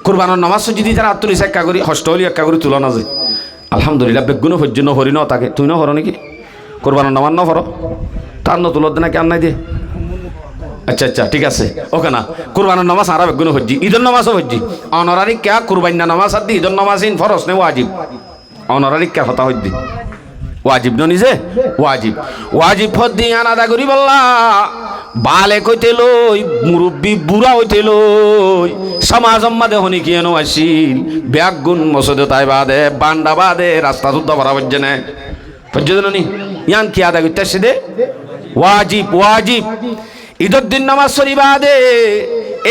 কুরবানোর নামাজ যদি তারা আত্মরিস একা করি হষ্ট হলি একা করে তুলো না যে আলহামদুলিল্লাহ বেগুনো পর্যন্ত হরি ন তাকে তুই ন হর নাকি কুরবানোর নামাজ ন হর তার ন তুলো না কেন নাই দে আচ্ছা আচ্ছা ঠিক আছে ওকে না কুরবানোর নামাজ আরা বেগুনো হজ্জি ঈদের নামাজও হজ্জি অনারারি ক্যা কুরবান্না নামাজ আর দি ঈদের নামাজ ইন ফরস নে ওয়াজিব অনারারি ক্যা হতা হজ্জি ওয়াজিব ন নিজে ওয়াজিব ওয়াজিব হদ্দি আন আদা করি বললা বালে কইতে লই মুরব্বী বুড়া হইতে লই সমাজ মাদে হনি কি এনো আসিল ব্যাগ গুণ মসজিদে তাই বাদে বান্ডা বাদে রাস্তা সুদ্ধ ভরা হচ্ছে না পর্যন্ত নি ইয়ান কি আদা করতে আসছে দে ওয়াজিব ওয়াজিব ঈদের দিন নামাজ শরীফ আদে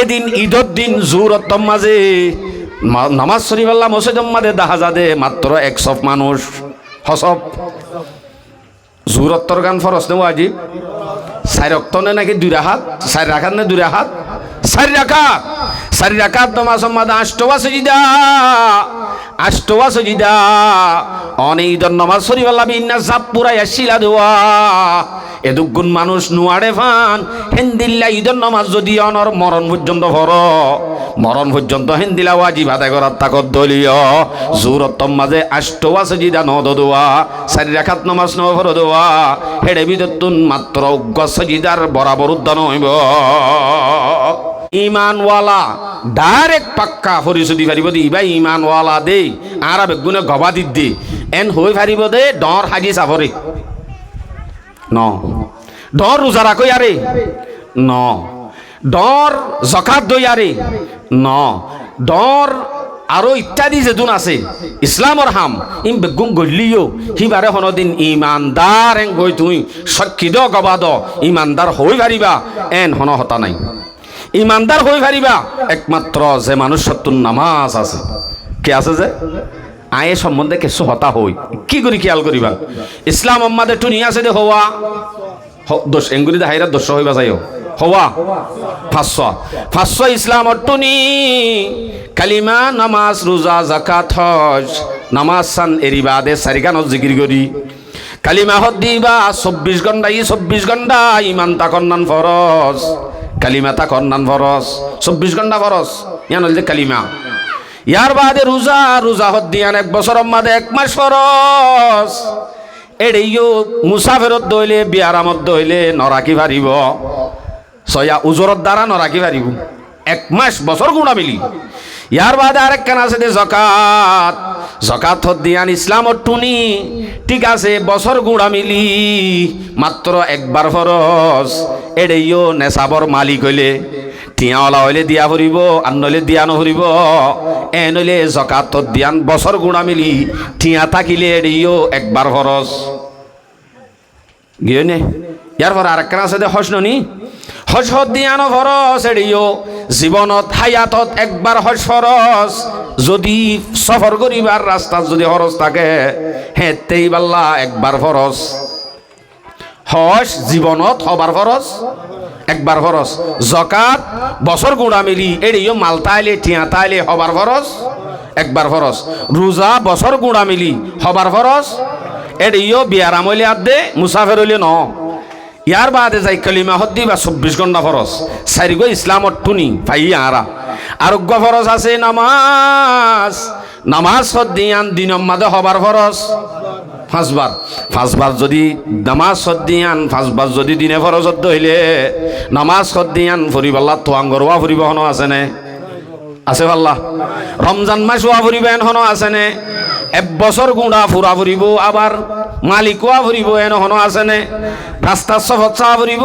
এদিন ঈদের দিন জোহরত মাঝে নামাজ শরীফ আল্লাহ মসজিদের মাঝে দেখা যাদে মাত্র 100 মানুষ হসব জোহরতর গান ফরজ নে ওয়াজিব 4 ওয়াক্ত নাকি 2 রাকাত 4 রাকাত না 2 রাকাত 4 রাকাত নামাজ মাঝে 8 সজিদা অনেক ঈদের নামাজ শরীফ আল্লাহ বিন্যাস জাপ পুরাই আসিলা দোয়া এদুগুণ মানুষ নুয়াড়ে ফান হেন্দিল্লা ঈদের নামাজ যদি অনর মরণ পর্যন্ত ভর মরণ পর্যন্ত হেন্দিলা ওয়াজিব আদায় করার তাকত দলীয় জোহরত মাঝে 8 সজিদা নদ দোয়া 4 রাকাত নামাজ ন ভর দোয়া হেডে বিদতুন মাত্র 9 সজিদার বরাবর উদ্যান হইব ইমানওয়ালা ডাইরেক্ট পাক্কা ফরিসুদি ফারিব দি ভাই ইমানওয়ালা দে আর বেগুনে গবাদি দে এন হই ফারিব দে ডর হাজি সাফরে ন ডর রোজা রাখই আরে ন ডর যাকাত দই আরে ন ডর আরো ইত্যাদি যেদুন আছে ইসলামর হাম ইম বেগুন গলিও হিবারে হনদিন ইমানদার এং গই তুই সাক্ষী দ গবাদ ইমানদার হই ফারিবা এন হন হতা নাই ইমানদার হই ফারিবা একমাত্র যে মানুষ সত্তর নামাজ আছে কে আছে যে আয়ে সম্বন্ধে কিছু হতা হই কি করি খেয়াল করিবা ইসলাম আমাদে টুনি আছে দে হওয়া দোষ এঙ্গুলি দে হাইরা দোষ হইবা যাইও হওয়া 500 ইসলামর টুনি কালিমা নামাজ রোজা যাকাত হজ নামাজ সান এরিবাদে সারিগান জিকির করি কালিমা হদ দিবা 24 ঘন্টা 24 ঘন্টা ইমান তা করনান ফরজ কালিমা তা করনান ফরজ 24 ঘন্টা ফরজ ইয়ান হল যে কালিমা ইয়ার বাদে রোজা রোজা হদ দিয়ান 1 বছর মাদে 1 মাস ফরজ এড়েইও মুসাফিরত দইলে বিয়ারামত দইলে নরাকি পারিব সয়া উজরত দ্বারা নরাকি পারিব 1 মাস বছর গুণা মিলি ইয়ার বাদে আরেক কান আছে দে যাকাত যাকাত হদ দিয়ান ইসলামত টুনি ঠিক আছে বছর গুণা মিলি মাত্র একবার ফরজ এড়েইও নেশাবর মালিক হইলে টিয়াওয়ালা হইলে দিয়া ফুরিব আর নইলে দিয়া নফুরিব এ নইলে যাকাত দিয়ান বছর গুণা মিলি টিয়া থাকিলে এড়িও একবার ফরজ গিয়ে নে ইয়ার পর আরেক কান আছে দে হজ ননি হজ হদ দিয়ান ফরজ এড়িও জীবনত হায়াতত একবার হজ ফরজ যদি সফর করিবার রাস্তা যদি খরচ থাকে হেতেই বাল্লা একবার ফরজ হজ জীবনত হবার ফরজ একবার ফরজ যাকাত বছর গুণা মিলি এড়িও মাল তাইলে টিয়া তাইলে হবার ফরজ একবার ফরজ রোজা বছর গুণা মিলি হবার ফরজ এড়িও বিয়ারাম হইলে আদে মুসাফির হইলে ন ইয়ার বাদে যাই কালিমা হদ দিবা 24 ঘন্টা ফরজ সারিগো ইসলামত টুনি ভাই আরা আরোগ্য ফরজ আছে নামাজ নামাজ হদ দিয়ান দিনম মাদে হবার ফরজ 5 বার যদি নামাজ হদ দিয়ান 5 বার যদি দিনে ফরজ হইলে নামাজ হদ দিয়ান ফুরিবাল্লা তোয়াঙ্গরওয়া ফুরিব হনো আছে নে আছে পাল্লা রমজান মাস ওয়া ফুরিব এন হনো আছে নে 1 বছর গুণা ফুরা ফুরিব আবার মালিকওয়া ফুরিব এন হনো আছে নে রাস্তা সফর চা ফুরিব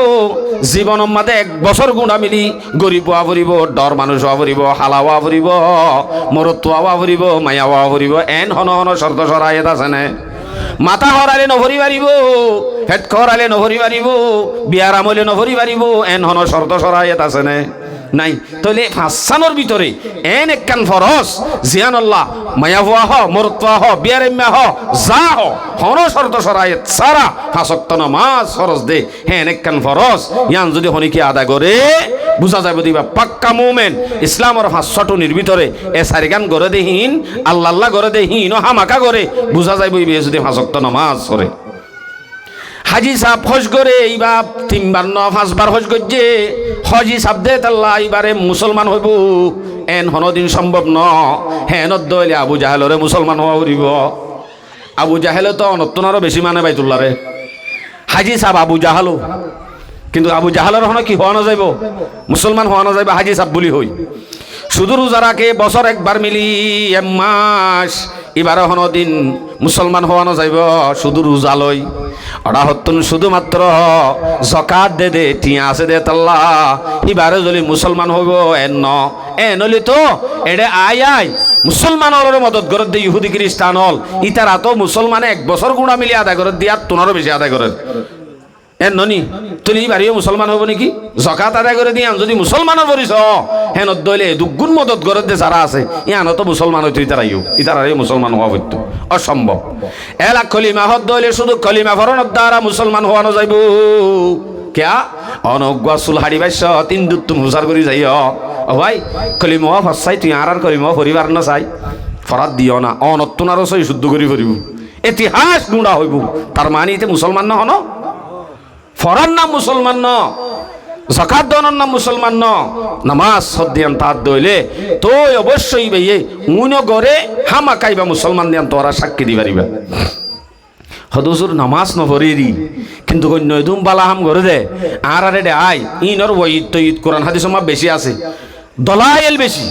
জীবন মাদে 1 বছর গুণা মিলি গরিব ওয়া ফুরিব ডর মানুষ ওয়া ফুরিব হালাওয়া ফুরিব মরতুয়া ফুরিব মায়াওয়া ফুরিব এন হনো হনো শর্ত শরায়ত আছে নে মাথা হরালে নভরি পারিব হেড খরালে নভরি পারিব বিয়ারাম হইলে নভরি পারিব এন হন শর্ত শরায়ত আছে নে নাই তাহলে ফাঁসানোর ভিতরে এন একখান ফরজ জিয়ানুল্লাহ মায়া হওয়া হ মরতুয়া হ বিয়ারেম্যা হ যা হ হন শর্ত শরায়ত সারা 5 ওয়াক্ত নামাজ ফরজ দে হেন একখান ফরজ ইয়ান যদি হনিকে আদা করে বুঝা যাবে দিবা পাক্কা মুমিন ইসলামের 500 ভিতরে এ সারিগান করে দেহিন আল্লাহ আল্লাহ করে দেহিন হামাকা করে বুঝা যাইব যদি 5 ওয়াক্ত নামাজ করে হাজি সাহ হজ করে এইবার 3 বার না 5 বার হজ করছে হজি সাহ দে তাল্লা এইবারে মুসলমান হইব এন হনদিন সম্ভব ন হেন দইলে আবু জাহেলরে মুসলমান হওয়া উড়িব আবু জাহেলে তো অনত্তনারও বেশি মানে বাইতুল্লারে হাজি সাহ আবু জাহালো কিন্তু আবু জাহালের হন কি হওয়া না যাইব মুসলমান হওয়া না যাইব হাজি সাহ বলি হই শুধু রোজা রাখে বছর একবার মিলি মাস এবারে হন দিন মুসলমান হওয়ানো যাইব শুধু রোজা লই ওরা হতুন শুধুমাত্র জকাত দে দে টিয়া আছে দে তাল্লা এবারে যদি মুসলমান হইব নলি তো এডে আই মুসলমান হলের মদত করে দে ইহুদি খ্রিস্টান হল ইতারা তো মুসলমানে 1 বছর গুণা মিলি আদায় করে দিয়া তোনারও বেশি আদায় করে ননি তুই বাড়িও মুসলমান হব নাকি জকাত আদায় করে দিয়ে যদি মুসলমানের বলিস হেন দইলে দুগুণ মদত করে দে যারা আছে ইয়ান তো মুসলমান হইতো ইতারাইও মুসলমান হওয়া হইতো অসম্ভব এলাক কলিমা হদ দইলে শুধু কলিমা ফরণের দ্বারা মুসলমান হওয়ানো যাইব কেয়া অনগ্বা চুল হাড়ি বাইছ 3 দুত তুমি হুসার করে যাই ও ভাই কলিমা ফসাই তুই আর কলিমা পরিবার না চাই ফরাত দিও না অনত্তনারও সই শুদ্ধ করে ফুরিব ইতিহাস গুণা হইব তার মানে ইতে মুসলমান না হন ফরার নাম মুসলমান ন জাকাত দেওয়ার নাম মুসলমান ন নামাজ সদ্দিয়ান তার দইলে তো অবশ্যই ভাইয়ে উইন গড়ে হামা কাইবা মুসলমান দিয়ান তোরা সাক্ষী দি পারিবা হদুসুর নামাজ নভরেরি কিন্তু কন্য দুম বালা হাম করে দে আর দে আই ইনর ওয়াইদ তো ঈদ কোরআন হাদিস মা বেশি আছে দলাইল বেশি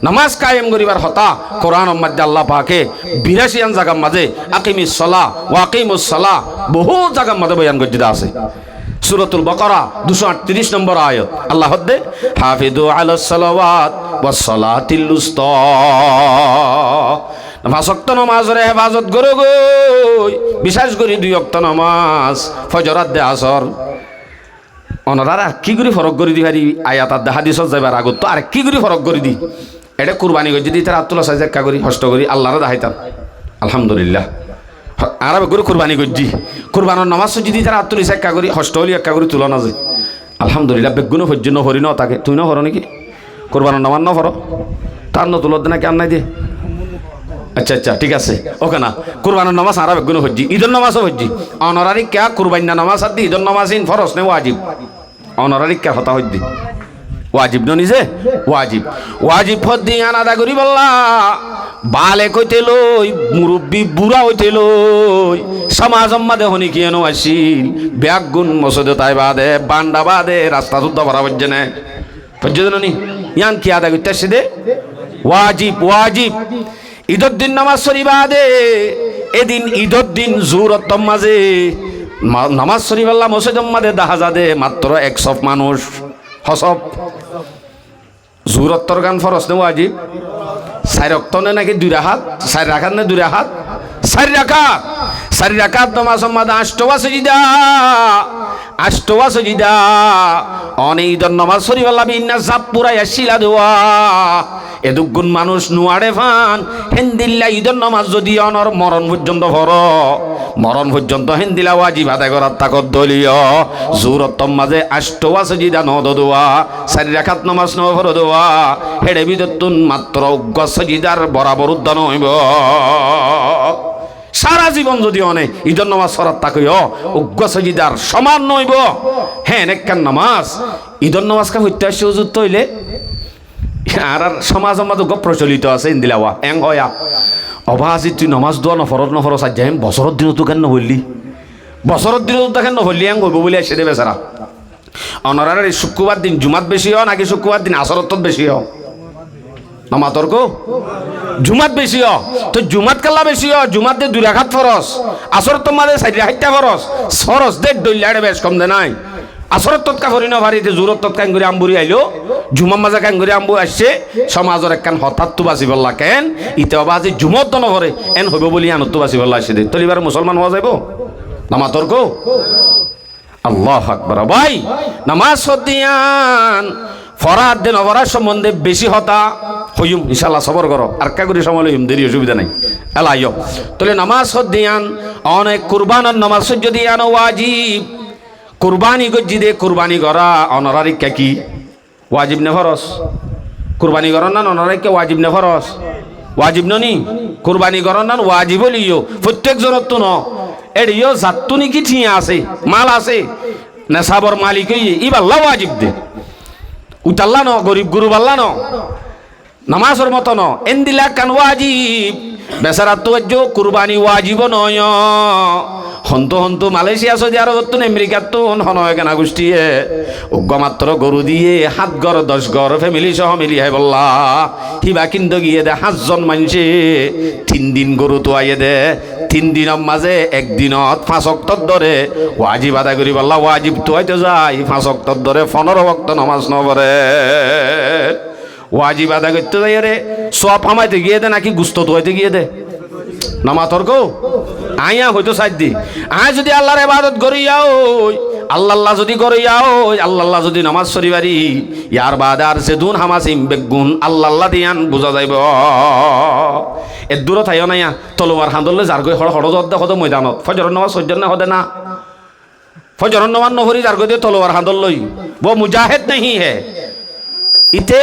নামাজ কায়েম করিবার হতা কোরআন মধ্যে আল্লাহ পাকে 82 জায়গার মাঝে আকিমিস সালাহ ওয়া আকিমুস সালাহ বহু জায়গার মধ্যে বয়ান করতে আছে সূরাতুল বাকারা 238 নম্বর আয়াত আল্লাহ হদ্দে হাফিজু আলাস সালাওয়াত ওয়াস সালাতিল উস্তা নামাজ ওয়াক্ত নামাজের হেফাজত করো গো বিশেষ করে 2 ওয়াক্ত নামাজ ফজর আর আসর অনরারা কি করে ফরক করে দি পারি আয়াত আর হাদিসত যাইবার আগত তো আর কি করে ফরক করে দি এটা কুরবানি করে যদি তার আব্দুল্লাহ সাহেব একা করি হষ্ট করি আল্লাহরে দেখাইতাম আলহামদুলিল্লাহ আর করে কুরবানি করছি কুরবানোর নামাজ যদি তারা আত্মনিস একা করি হষ্ট হলি একা করে তুলো না যায় আলহামদুলিল্লাহ বেগুনো ভোজ্য ন হরি ন তাকে তুই ন হর নাকি কুরবানোর নামাজ ন হর তার ন তুলত না কেন নাই দে আচ্ছা আচ্ছা ঠিক আছে ওকে না কুরবানোর নামাজ আর বেগুনো হজ্জি ঈদের নামাজও হজ্জি অনারারি ক্যা কুরবান্না নামাজ আর দি ঈদের নামাজ ইন ফরস নে ওয়াজিব অনারারি ক্যা হতা হজ্জি ওয়াজিব ন নিজে ওয়াজিব হদ্দি আনাদা করি বললা বালে কইতে লই মুরব্বী বুড়া হইতে লই সমাজ মাদে হনি কি এনো আসিল ব্যাগ গুণ মসজিদে তাই বাদে বান্ডা বাদে রাস্তা দুধ ভরা হচ্ছে না বুঝছো নি ইয়ান কি আদা করতে আসছে ওয়াজিব ঈদের দিন নামাজ শরীফ আদে এদিন ঈদের দিন জুরত মাঝে নামাজ শরীফ আল্লাহ মসজিদ মাদে দেখা যাদে মাত্র 100 মানুষ হসব জুরত্তর গান ফরস নে ওয়াজিব 4 ওয়াক্ত নাকি 2 রাকাত 4 রাকাত না 2 রাকাত 4 রাকাত নামাজ মাদে 8 সজিদা অনেক ঈদের নামাজ শরীফ আল্লাহ বিন্যাস জাপ পুরাই আসিলা দেওয়া এদুগুণ মানুষ নুয়াড়ে ফান হেন্দিল্লা ঈদের নামাজ যদি অনর মরণ পর্যন্ত হেন্দিলা ওয়াজিব আদায় করার তাকত দলীয় জুরতম মাঝে 8 সজিদা নদ দোয়া 4 রাকাত নামাজ ন ফর দোয়া হেডে বিদতুন মাত্র 9 সজিদার বরাবর উদ্যান হইব সারা জীবন যদি অনেক ঈদের নামাজ ফরাত তাকইও 9 সজিদার সমান নইব হ্যাঁ নেককান নামাজ ঈদের নামাজ কা হইতে আসে হুজুর তইলে আর সমাজ আমাদের গপ প্রচলিত আছে ইন্দিলাওয়া এং হয়া অবাজি তুই নামাজ দোয়া নফরস আজ যাই বছরের দিন তো কেন হইলি বছরের দিন তো কেন হইলি এং হইব বলে এসে দেবে সারা অনারার শুক্রবার দিন জুমাত বেশি হয় নাকি শুক্রবার দিন আসরত বেশি হয় নামা তর্ক জুমাত বেশি হয় তো জুমাত কাল্লা বেশি হয় জুমাত দে 2 রাকাত ফরস আসর তোমাদের 4 রাকাত ফরস দে দইলাড়ে বেশ কম দে নাই আসরত তৎকা করি না ভারিতে জুরত তৎকান করে আম্বুরি আইলো জুমা মাজা কান করে আম্বু আসছে সমাজের একখান হঠাৎ তো বাঁচি বললা কেন ইতে বাজি জুমত দন করে এন হইব বলি আনত তো বাঁচি বললা আসছে দে তলিবার মুসলমান হওয়া যাইব নামা তর্ক আল্লাহু আকবার ভাই নামাজ সদিয়ান ফরাদ দেন অপরাধ সম্বন্ধে বেশি হতা হইম ইনশাআল্লাহ সবর করো আর কা করে সময় হইম দেরি অসুবিধা নাই এলাইও তলে নামাজ সদিয়ান অনেক কুরবানের নামাজ যদি আন ওয়াজিব কুরবানি গজ্জি দে কুরবানি করা অনারারি কি ওয়াজিব নে ফরজ কুরবানি করার না অনারারি কে ওয়াজিব নে ফরজ ওয়াজিব ননি কুরবানি করার না ওয়াজিব লিও প্রত্যেক জনত তো ন এড়িও জাতুনি কি ঠিয়া আছে মাল আছে নেশাবর মালিক ই বাল্লা ওয়াজিব দে উতাল্লা ন গরিব গুরু বাল্লা ন নামাজের মতো ন এন্দিলা কান ওয়াজিব বেচারা তো কুরবানি ওয়াজিব নয় হন্ত মালয়েশিয়া সৌদি আরব আমেরিকার তো হনয় কেনা গোষ্ঠীয়ে মাত্র গরু দিয়ে 7 ঘর 10 ঘর ফ্যামিলি সহ মিলি হয় বললা হিবা কিন্তু গিয়ে দে 5 জন মানুষে 3 দিন গরু তো আইয়ে দে 3 দিনের মাঝে একদিনত 5 ওয়াক্ত ধরে ওয়াজিব আদায় করি বললা ওয়াজিব তো হইতে যায় 5 ওয়াক্ত ধরে 15 ওয়াক্ত নামাজ নবরে ওয়াজিব আদায় করতে যাই রে সব আমাইতে গিয়ে দে নাকি গুস্ত তো হইতে গিয়ে দে নামাজ তর্ক আইয়া হয়তো সাইড দি আয় যদি আল্লাহর ইবাদত করি যাও আল্লাহ যদি করে যাও আল্লাহ যদি নামাজ পড়ি পারি ইয়ার বাদ আর যে দুন হামাসিম বেগুন আল্লাহ দিয়ান বুঝা যাইব এর দূর থাইও নাইয়া তলোয়ার হাঁদলে যার গই হড় হড় জদ দেখো ময়দানত ফজর নামাজ সহ্য না হদে না ফজর নামাজ নহরি যার গই দিয়ে তলোয়ার হাঁদল লই ও মুজাহিদ नहीं है ইতে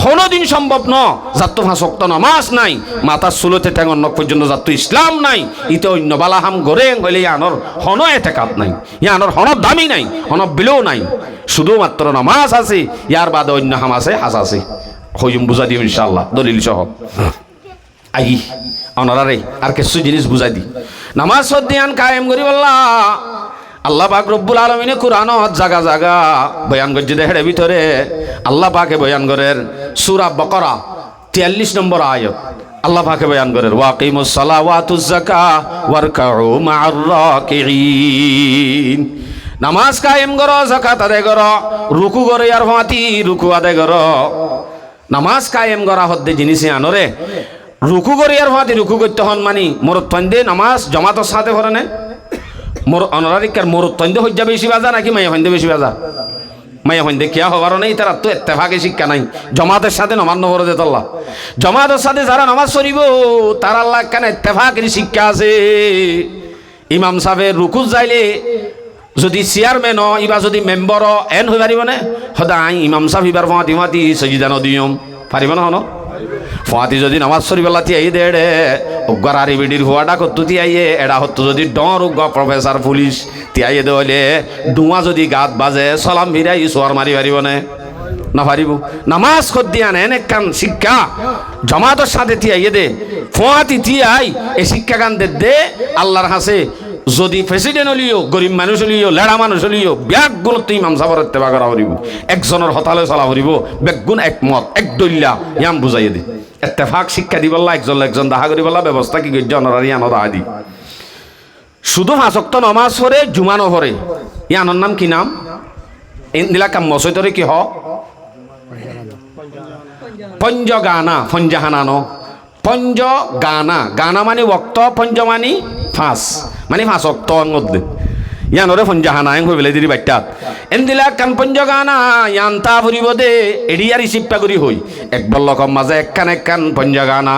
কোনদিন সম্ভব ন যাত্তু 5 ওয়াক্ত নামাজ নাই মাথা সুলতে ঠেঙ্গন পর্যন্ত যাত্তু ইসলাম নাই ইতে অন্য বালাহাম গরে হইলে ইয়ানোর হন এতেকাত নাই ইয়ানোর হন দামি নাই হন বিলেও নাই শুধুমাত্র নামাজ আছে ইয়ার বাদে অন্য হাম আছে হাস আছে হইম বুঝা দিম ইনশাআল্লাহ দলিল সহ আই অনারারে আর কিছু জিনিস বুঝাই দি নামাজ সদ্দিয়ান কায়েম করি বললা আল্লাহ পাক রব্বুল আলামিনে কুরআনত জায়গা জায়গা বয়ান করছে দেখে ভিতরে আল্লাহ পাকে বয়ান করেন সূরা বাকারা 43 নম্বর আয়াত আল্লাহ পাকে বয়ান করেন ওয়াকিমুস সালাওয়াতুজ যাকাত ওয়ারকাউ মা'আর রাকিঈন নামাজ কায়েম করো যাকাত আদায় করো রুকু করো আর ফাতি রুকু আদায় করো নামাজ কায়েম করা হদ্দে জিনিসে আনরে রুকু করি আর ফাতি রুকু করতে হন মানি মোর তন্দে নামাজ জামাতের সাথে করে না মোর অনারিকার মোর তন্দে হজ্জা বেশি বাজা নাকি মাইয়া হন্দে বেশি বাজা মাইয়া হন্দে কিয়া হবার নেই তারা তো ইত্তেফাকে শিক্ষা নাই জামাতের সাথে নামাজ নবর দে আল্লাহ জামাতের সাথে যারা নামাজ পড়িব তার আল্লাহ কেন ইত্তেফাকের শিক্ষা আছে ইমাম সাহেবের রুকু যাইলে যদি চেয়ারম্যান ইবা যদি মেম্বার এন হয়ে পারিব না সদায় ইমাম সাহেব ইবার ফাঁতি সজিদা নদিয়ম পারিব না হন ফাঁতি যদি নামাজ পড়িবেলা তিয়াই দে রে উগ্র আরি বিডির হুয়াটা কত তিয়াইয়ে এরা হতো যদি ডর উগ্র প্রফেসর পুলিশ তিয়াইয়ে দেওয়ালে ডুয়া যদি গাত বাজে সালাম ভিড়াই সোয়ার মারি পারিব না পারিব নামাজ কর দিয়া নেন একখান শিক্ষা জমাতের সাথে তিয়াইয়ে দে ফাঁতি তিয়াই এই শিক্ষা গান দে আল্লাহর হাসে যদি প্রেসিডেন্ট হলিও গরিব মানুষ হলিও লেড়া মানুষ হলিও ব্যাগ গুণ তুই ইমাম সাহেবের ইত্তেবা করা হরিব একজনের হতালে চলা হরিব বেগুন একমত এক দল্যা ইয়াম বুঝাইয়ে দি ইত্তেফাক শিক্ষা দিবল্লা একজন দাহা করিবল্লা ব্যবস্থা কি গজ্জ অনারারি আনো দাহা দি শুধু 5 ওয়াক্ত নামাজ পড়ে জুমা নহরে ইয়ানোর নাম কি নাম ইন্দিলা কাম মসজিদরে কি হ পঞ্জগানা পঞ্জাহানানো পঞ্জ গানা গানা মানে ওয়াক্ত পঞ্জ মানে 5 মানে 5 ওয়াক্ত মধ্যে ইয়ানরে পঞ্জাহানা এং হইবেলে দিরি বাইটাত এন্দিলা কান পঞ্জগানা ইয়ান্তা ফুরিব দে এডিয়া রিসিপ্টা করি হই এক বল্লকম মাঝে একখান পঞ্জগানা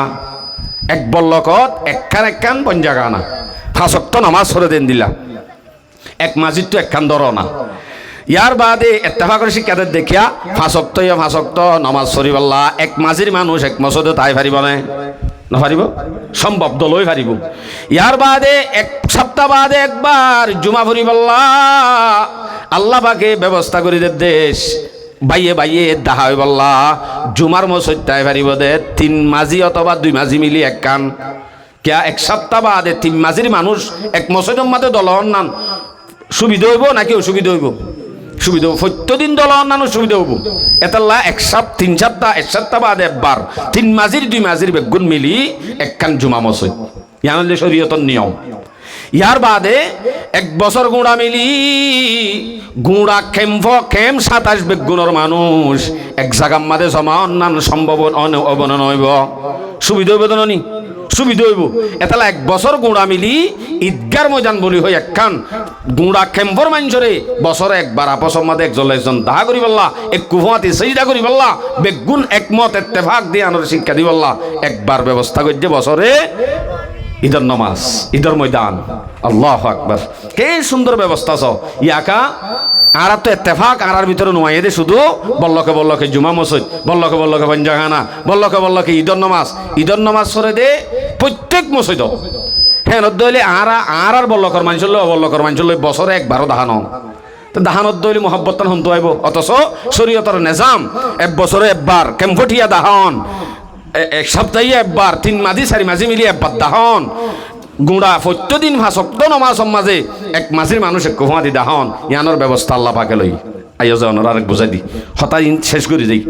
এক বল্লকত একখান পঞ্জগানা 5 ওয়াক্ত নামাজ পড়ে দেন দিলা এক মাজিদ তো একখান ধরনা ইয়ার বাদে ইত্তেফাকের শিক্ষাদের দেখিয়া 5 ওয়াক্ত নামাজ পড়িবাল্লা এক মাজির মানুষ এক মসজিদে তাই পারিব না পারিব সম্ভব দলই পারিব ইয়ার বাদে এক সপ্তাহ বাদে একবার জুমা পড়িবাল্লা আল্লাহ পাকে ব্যবস্থা করে দে দেশ বাইয়ে দাহা হইবাল্লা জুমার মসজিদ তাই পারিব দে 3 মাজি অথবা 2 মাজি মিলি এক কান কিয়া এক সপ্তাহ বাদে 3 মাজির মানুষ এক মসজিদের মধ্যে দলন নান সুবিধা হইব নাকি অসুবিধা হইব সুবিধা প্রত্যেকদিন দল অন্যান্য সুবিধা হবো এতাল্লা 3 সপ্তাহ 1 সপ্তাহ বাদে একবার 3 মাজির 2 মাজির বেগুন মিলি একখান জুমা মসজিদ ইয়ানলে শরীয়তের নিয়ম ইয়ার বাদে 1 বছর গুঁড়া মিলি গুঁড়া খেম 27 বেগুনের মানুষ এক জায়গার মাঝে জমা অন্যান্য সম্ভব অবনন হইব সুবিধা হইব তো নি সুবিধা হইব এতালা 1 বছর গুঁড়া মিলি ঈদগার ময়দান বলি হই একখান গুঁড়া খেম্বর মানুষরে বছরে একবার আপসর মাঝে একজন দাহা করি বললা এক কুফাতি সজিদা করি বললা বেগুন একমত ইত্তেফাক দিয়ে আনোর শিক্ষা দি বললা একবার ব্যবস্থা করছে বছরে ঈদের নামাজ ঈদের ময়দান আল্লাহু আকবার কে সুন্দর ব্যবস্থা ছ ইয়াকা আর তো ইত্তেফাক আর ভিতরে নোয়াইয়ে দে শুধু বল্লকে জুমা মসজিদ বল্লকে পঞ্জাগানা বল্লকে ঈদের নামাজ পড়ে দে প্রত্যেক মসজিদ হ্যাঁ দইলে আর বল্লকর মানুষ লই বছরে একবারও দাহানো তো দাহানত দইলে মহব্বত হন্তু আইব অথচ শরীয়তর নিজাম এক বছরে একবার কেম্পটিয়া দাহন এক সপ্তাহে একবার 3 মাঝি 4 মাঝি মিলি একবার দাহন গুঁড়া প্রত্যেকদিন ভাষক্ত নমাজ মাঝে এক মাঝির মানুষ এক কুহুয়াদি দাহন ইয়ানোর ব্যবস্থা আল্লাহ পাকে লই আইয়া যাওয়ানোর আরেক বুঝাই দি হতাই শেষ করে দিই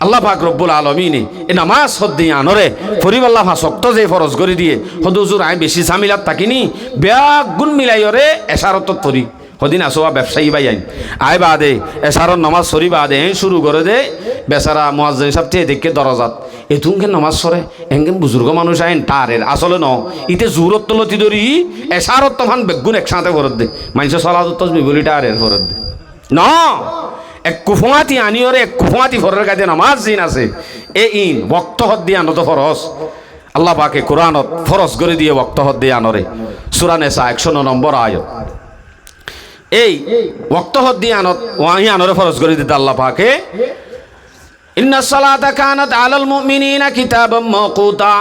আল্লাহ পাক রব্বুল আলমিনে এই নামাজ হদ্দি আনরে ফরিবাল্লাহ ভাষক্ত যে ফরজ করে দিয়ে হদুজুর আই বেশি ঝামিলাত থাকিনি ব্যাগ গুণ মিলাইরে এশারত ফরি সদিন আসোয়া ব্যবসায়ী বাই আইন আয় বাদে এশারত নামাজ সরি বাদে শুরু করে দে বেচারা মুয়াজ্জিন সাহেব তে দেখে দরজাত এতুনকে নামাজ সরে এঙ্গেন বুজুর্গ মানুষ আইন তারের আসলে ন ইতে জুরত তলতি ধরি এশারত তখন বেগুন একসাথে ফরত দে মানুষ সলাত তসবি বলি তারের ফরত দে ন এক কুফুয়াতি আনিওরে এক কুফুয়াতি ফরের কাজে নামাজ জিন আছে এ ইন বক্ত হদ দিয়ে আনত ফরজ আল্লাহ পাকে কোরআনত ফরজ করে দিয়ে বক্ত হদ দিয়ে আনরে সূরা নিসা 109 নম্বর আয়াত এই ওয়াক্ত হদ দিয়ে আনত ওয়াহি আনরে ফরজ করে দিতে আল্লাহ পাকে ইন্নাস সালাতা কানাত আলাল মুমিনিনা কিতাবাম মাওকুতা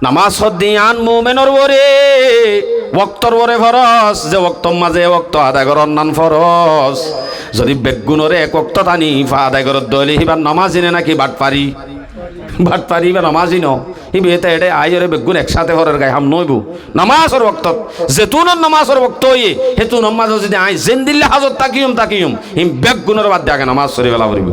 নামাজ হদ দিয়ে আন মুমিনের ওরে ওয়াক্তর ওরে ফরজ যে ওয়াক্তর মাঝে ওয়াক্ত আদায় করার নান ফরজ যদি বেগুনরে এক ওয়াক্ত টানি আদায় করার দলে হিবার নামাজিনে নাকি বাটপারি বা নামাজি ন হিবি এটা এটা আইরে বেগুন একসাথে হরের গায়ে হাম নইব নামাজের ওয়াক্ত যেতুনের নামাজের ওয়াক্ত হইয়ে হেতু নামাজ যদি আই জেন দিল্লে হাজত তাকিয়ম হিম বেগুনের বাদ দিয়ে আগে নামাজ সরি বেলা করিব